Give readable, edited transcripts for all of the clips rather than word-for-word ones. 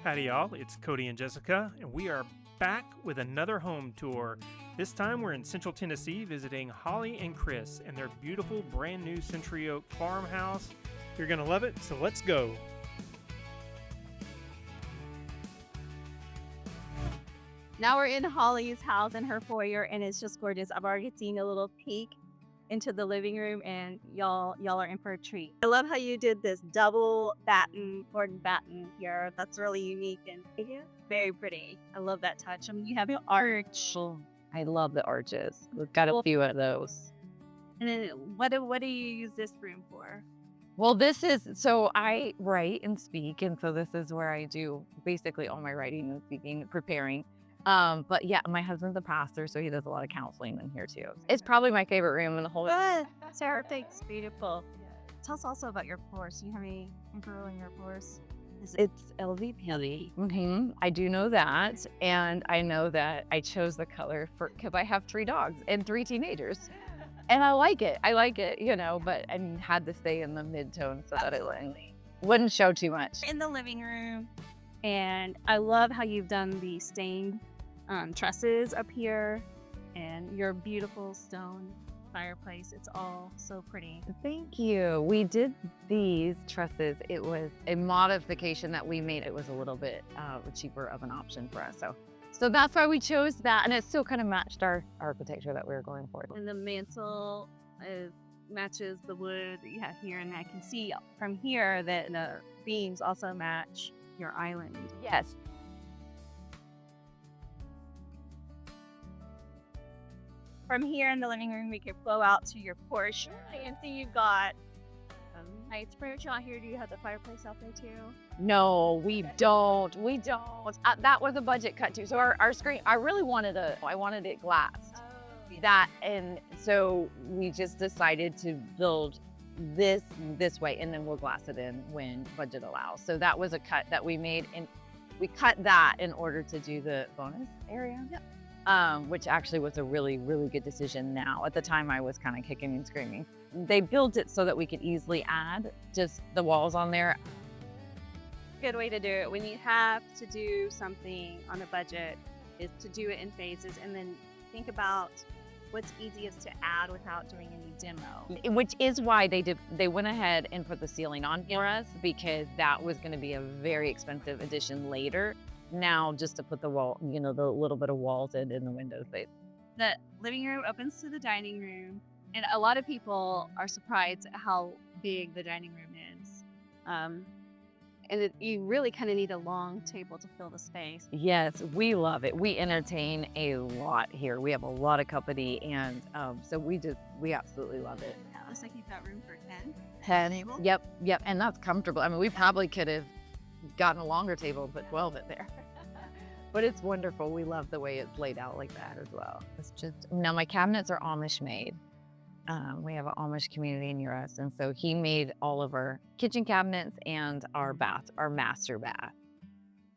Howdy, y'all. It's Cody and Jessica, and we are back with another home tour. This time we're in Central Tennessee visiting Holly and Chris and their beautiful brand new Century Oak farmhouse. You're going to love it, so let's go. Now we're in Holly's house in her foyer, and it's just gorgeous. I've already seen a little peek into the living room, and y'all are in for a treat. I love how you did this double batten, Gordon batten here. That's really unique and very pretty. I love that touch. I mean, you have your arch. I love the arches. We've got a few of those. And then what do you use this room for? Well, so I write and speak, and so this is where I do basically all my writing and speaking, preparing. But yeah, my husband's a pastor, so he does a lot of counseling in here too. It's probably my favorite room in the whole. Sarah, thanks. Beautiful. Tell us also about your floors. Do you have any info on your floors? It's LVP. Mm-hmm. I do know that, and I know that I chose the color because I have 3 dogs and 3 teenagers, and I like it. But I had to stay in the mid-tone so that it wouldn't show too much. In the living room, and I love how you've done the stained trusses up here, and your beautiful stone fireplace. It's all so pretty. Thank you. We did these trusses. It was a modification that we made. It was a little bit cheaper of an option for us. So that's why we chose that. And it still kind of matched our architecture that we were going for. And the mantle matches the wood that you have here. And I can see from here that the beams also match your island. Yes. From here in the living room, we can flow out to your porch. I can see you've got nice furniture out here. Do you have the fireplace out there too? No, we don't. That was a budget cut too. So our screen, I wanted it glass. Oh, yeah. That, and so we just decided to build this way, and then we'll glass it in when budget allows. So that was a cut that we made, and we cut that in order to do the bonus area. Yep. Which actually was a really, really good decision now. At the time, I was kind of kicking and screaming. They built it so that we could easily add just the walls on there. Good way to do it. When you have to do something on a budget is to do it in phases, and then think about what's easiest to add without doing any demo. Which is why they went ahead and put the ceiling on for us, because that was going to be a very expensive addition later. Now, just to put the wall, the little bit of walls in the windows. The living room opens to the dining room, and a lot of people are surprised at how big the dining room is. You really kind of need a long table to fill the space. Yes, we love it. We entertain a lot here. We have a lot of company, and so we absolutely love it. Yeah, looks like you've got room for 10 table. Yep, and that's comfortable. I mean, we probably could have gotten a longer table, but 12 it there. But it's wonderful. We love the way it's laid out like that as well. Now my cabinets are Amish-made. We have an Amish community near us, and so he made all of our kitchen cabinets and our master bath.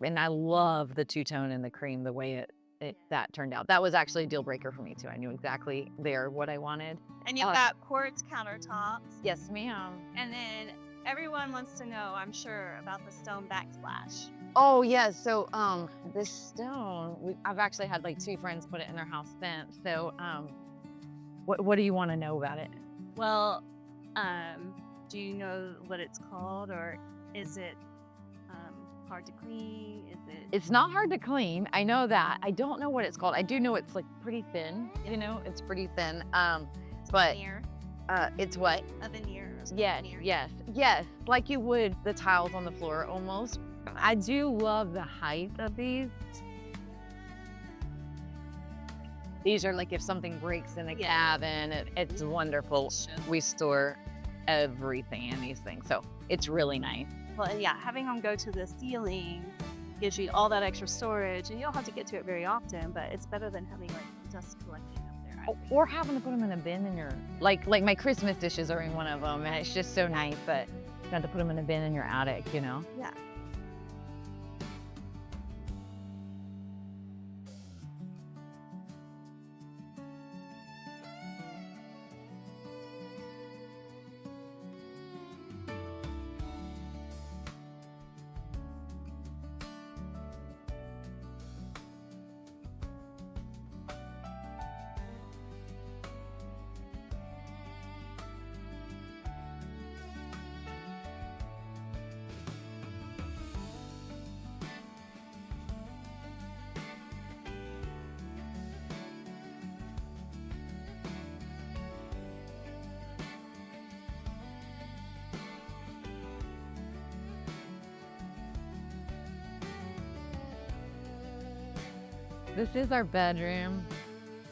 And I love the two-tone and the cream, the way that turned out. That was actually a deal breaker for me too. I knew exactly what I wanted. And you've got quartz countertops. Yes, ma'am. And then everyone wants to know, I'm sure, about the stone backsplash. Oh yes, so this stone, I've actually had like 2 friends put it in their house spent. So what do you want to know about it? Well, do you know what it's called, or is it hard to clean? It's not hard to clean. I know that. I don't know what it's called. I do know it's like pretty thin. It's pretty thin. But veneer. It's what? A veneer. Yes. Like you would the tiles on the floor almost. I do love the height of these. These are like if something breaks in the cabin, it's wonderful. We store everything in these things, so it's really nice. Well, yeah, having them go to the ceiling gives you all that extra storage, and you don't have to get to it very often, but it's better than having like dust collecting up there. Or having to put them in a bin in your, like my Christmas dishes are in one of them, and it's just so nice, but you have to put them in a bin in your attic, Yeah. This is our bedroom.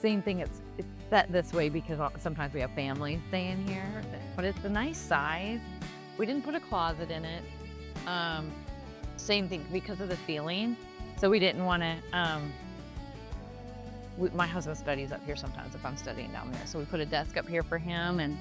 Same thing, it's set this way because sometimes we have families staying here, but it's a nice size. We didn't put a closet in it. Same thing because of the ceiling. So we didn't want to, my husband studies up here sometimes if I'm studying down there. So we put a desk up here for him and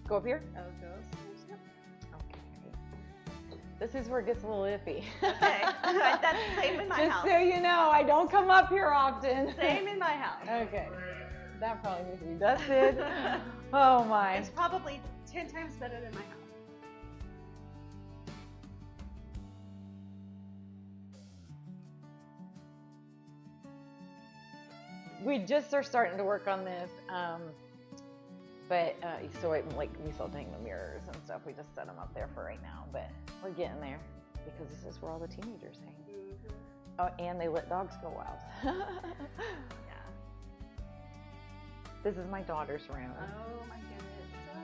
go up here. Oh, goes. Okay. This is where it gets a little iffy. Okay. That's the same in my Just house. so you know, I don't come up here often. Same in my house. Okay. That probably needs to be dusted. Oh my. It's probably 10 times better than my house. We just are starting to work on this. So we still hang the mirrors and stuff. We just set them up there for right now, but we're getting there because this is where all the teenagers hang. Mm-hmm. Oh, and they let dogs go wild. Yeah. This is my daughter's room. Oh my goodness, so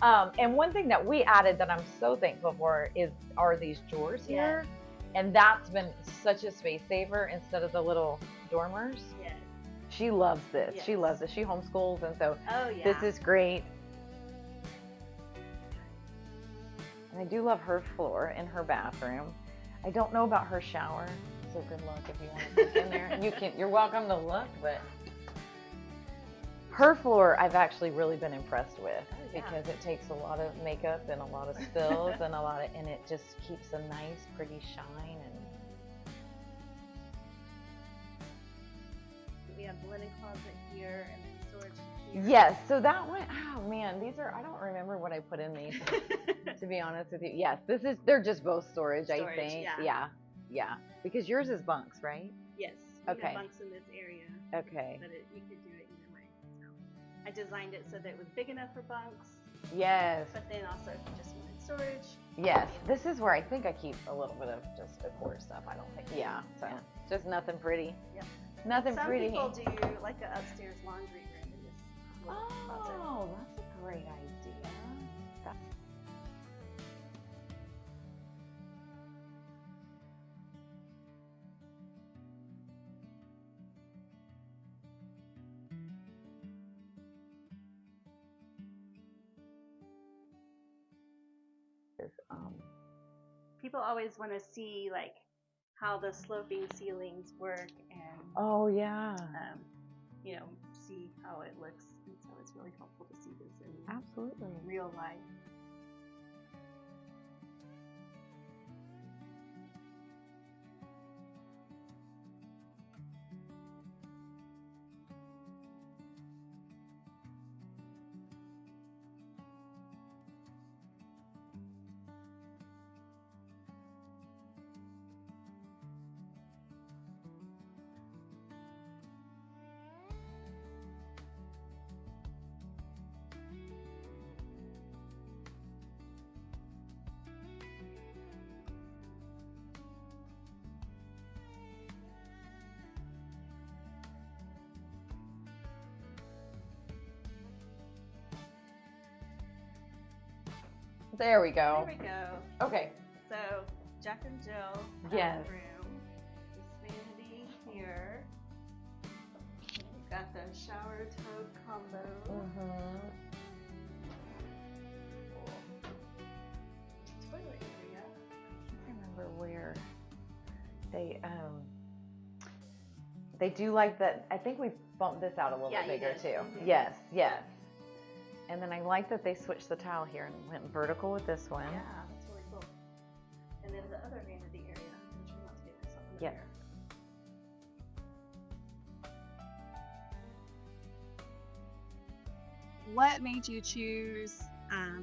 pretty. And one thing that we added that I'm so thankful for are these drawers here. And that's been such a space saver instead of the little dormers. Yes. She loves this. Yes. She loves this. She homeschools, and so Oh yeah. this is great. And I do love her floor in her bathroom. I don't know about her shower, so good luck if you want to look in there. You're welcome to look, but her floor I've actually really been impressed with because it takes a lot of makeup and a lot of spills and and it just keeps a nice, pretty shine. And we have the linen closet here and then storage here. yes, so that one, oh man, I don't remember what I put in these, to be honest with you. Yes, they're just both storage, I think. Yeah. Because yours is bunks, right? Yes. Okay. We have bunks in this area. Okay. But you could do it either way. So I designed it so that it was big enough for bunks, Yes. but then also if you just wanted storage. Yes. This is where I think I keep a little bit of just decor stuff. I don't think. Yeah. So just nothing pretty. Yep. Nothing Some pretty. people do like an upstairs laundry room in this little closet. Oh, that's a great idea. People always want to see like how the sloping ceilings work and Oh yeah. see how it looks. And so it's really helpful to see this in Absolutely. real life. There we There go. we go. Okay. So Jack and Jill Yes. room. This vanity here. We've got the shower tub combo. Toilet area. I can't remember where they do like that. I think we bumped this out a little Yeah, bit you bigger did. too. Mhm. Yes. And then I like that they switched the tile here and went vertical with this one. Yeah, that's really cool. And then the other vanity area, which we want to get this on Yes. there. What made you choose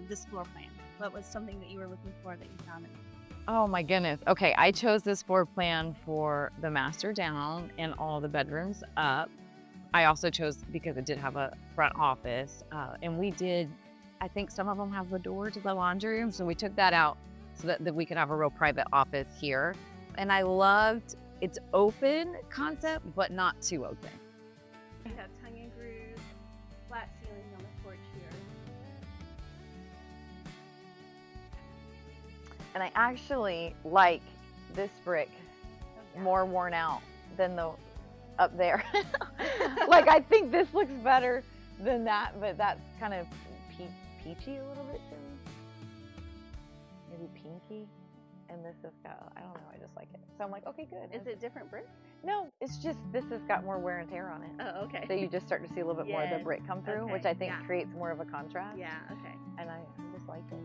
this floor plan? What was something that you were looking for that you found? Oh my goodness. Okay, I chose this floor plan for the master down and all the bedrooms up. I also chose because it did have a front office, and we did, I think some of them have the door to the laundry room, so we took that out so that we could have a real private office here. And I loved its open concept, but not too open. We have tongue and groove, flat ceilings on the porch here. And I actually like this brick Yeah. more worn out than the up there. Like, I think this looks better than that, but that's kind of peachy a little bit to me. Maybe pinky. And this has got, I don't know, I just like it. So I'm like, okay, good. Is it different brick? No, it's just this has got more wear and tear on it. Oh, okay. So you just start to see a little bit more of the Yes. brick come through, which Okay, I think yeah. creates more of a contrast. Yeah, okay. And I just like it.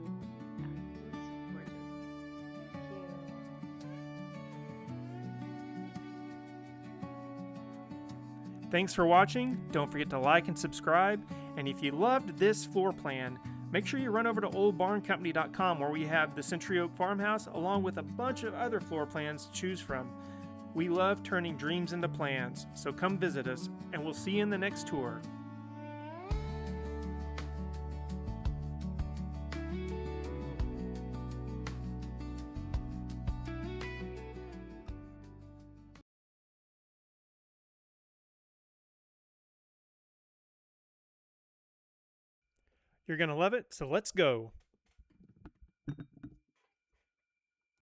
Thanks for watching. Don't forget to like and subscribe. And if you loved this floor plan, make sure you run over to oldbarncompany.com where we have the Century Oak Farmhouse along with a bunch of other floor plans to choose from. We love turning dreams into plans, so come visit us and we'll see you in the next tour. You're going to love it, so let's go.